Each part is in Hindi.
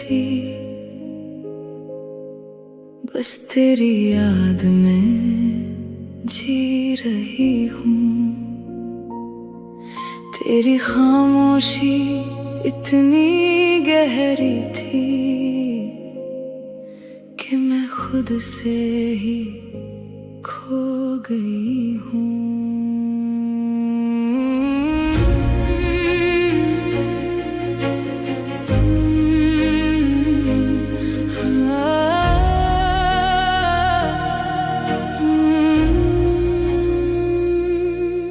करती, बस तेरी याद में जी रही हूँ। तेरी खामोशी इतनी गहरी थी कि मैं खुद से ही खो गई हूँ।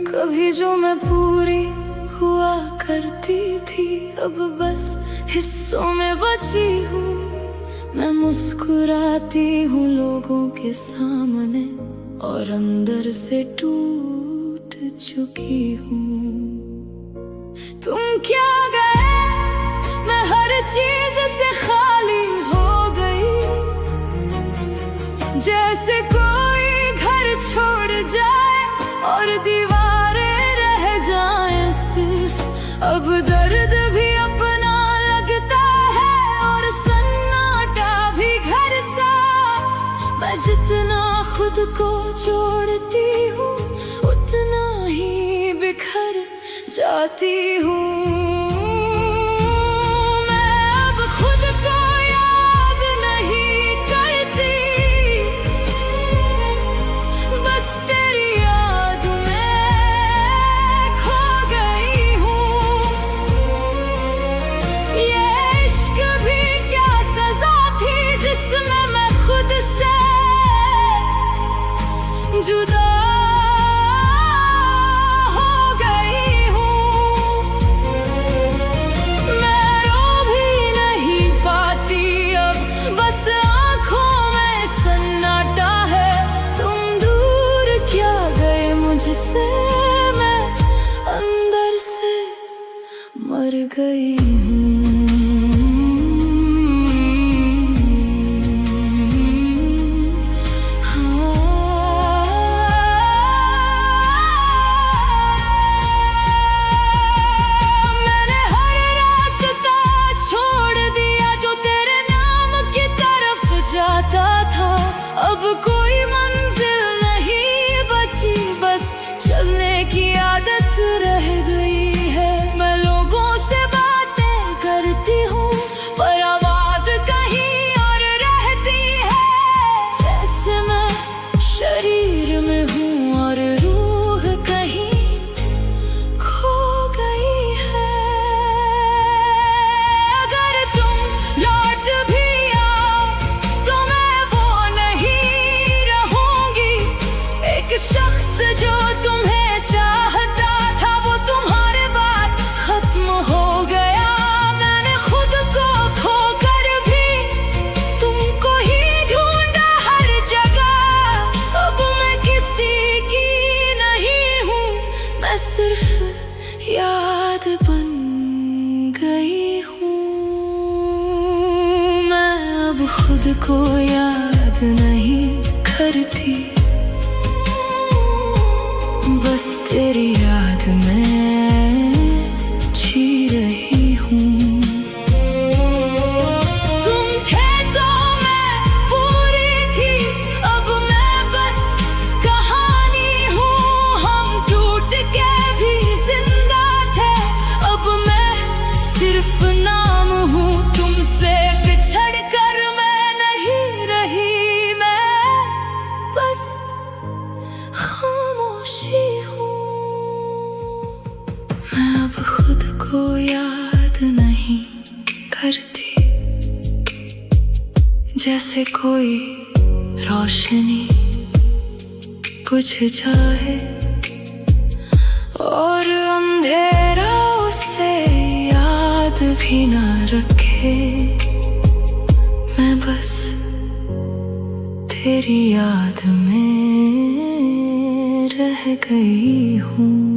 कभी जो मैं पूरी हुआ करती थी, अब बस हिस्सों में बची हूँ। मैं मुस्कुराती हूँ लोगों के सामने और अंदर से टूट चुकी हूँ। तुम क्या गए, मैं हर चीज से खाली हो गई, जैसे कोई घर छोड़ जाए और दीवारें रह जाएं सिर्फ। अब दर्द भी अपना लगता है और सन्नाटा भी घर सा। मैं जितना खुद को जोड़ती हूँ उतना ही बिखर जाती हूँ। जुदा हो गई हूँ, मैं रो भी नहीं पाती अब, बस आँखों में सन्नाटा है। तुम दूर क्या गए मुझसे, मैं अंदर से मर गई हूँ। अब कोई मंजिल नहीं बची, बस चलने की आदत रह गई है। मैं लोगों से बातें करती हूँ पर आवाज कहीं और रहती है। जैसे मैं शरीर में हूँ और रूह कहीं खो गई है। अगर तुम लौट भी शख्स जो तुम्हें चाहता था वो तुम्हारे बाद खत्म हो गया। मैंने खुद को खोकर भी तुमको ही ढूंढा हर जगह। अब मैं किसी की नहीं हूँ, मैं सिर्फ याद बन गई हूँ। मैं अब खुद को याद नहीं करती, बस तेरी याद में जी रही हूँ। तुम थे तो मैं पूरी थी, अब मैं बस कहानी हूँ। हम टूट के भी जिंदा थे, अब मैं सिर्फ नाम हूँ। तुमसे बिछड़ कर मैं नहीं रही, मैं बस खामोशी हूँ। मैं अब खुद को याद नहीं करती, जैसे कोई रोशनी बुझ जाए और अंधेरा उसे याद भी ना रखे। मैं बस तेरी याद में रह गई हूँ।